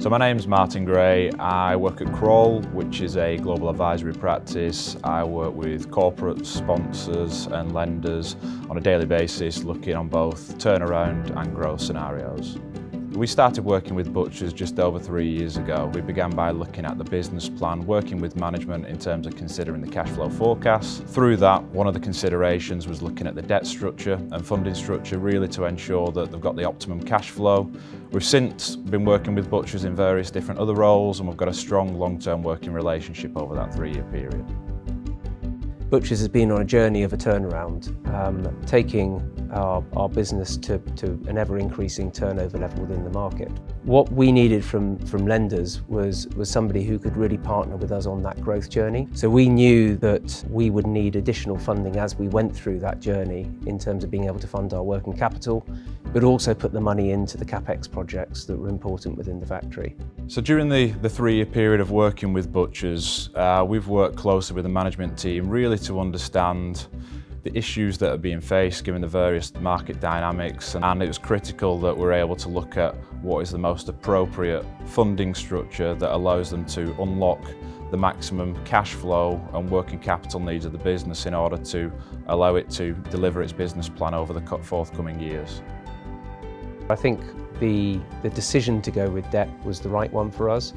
So my name's Martin Gray. I work at Kroll, which is a global advisory practice. I work with corporate sponsors and lenders on a daily basis, looking on both turnaround and growth scenarios. We started working with butchers just over 3 years ago. We began by looking at the business plan, working with management in terms of considering the cash flow forecasts. Through that, one of the considerations was looking at the debt structure and funding structure, really to ensure that they've got the optimum cash flow. We've since been working with butchers in various different other roles, and we've got a strong long-term working relationship over that 3-year period. Butchers has been on a journey of a turnaround, taking our business to an ever-increasing turnover level within the market. What we needed from lenders was somebody who could really partner with us on that growth journey. So we knew that we would need additional funding as we went through that journey in terms of being able to fund our working capital, but also put the money into the CapEx projects that were important within the factory. So during the 3-year period of working with butchers, we've worked closely with the management team really to understand the issues that are being faced given the various market dynamics, and it was critical that we're able to look at what is the most appropriate funding structure that allows them to unlock the maximum cash flow and working capital needs of the business in order to allow it to deliver its business plan over the forthcoming years. I think the decision to go with debt was the right one for us,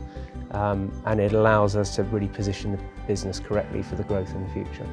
and it allows us to really position the business correctly for the growth in the future.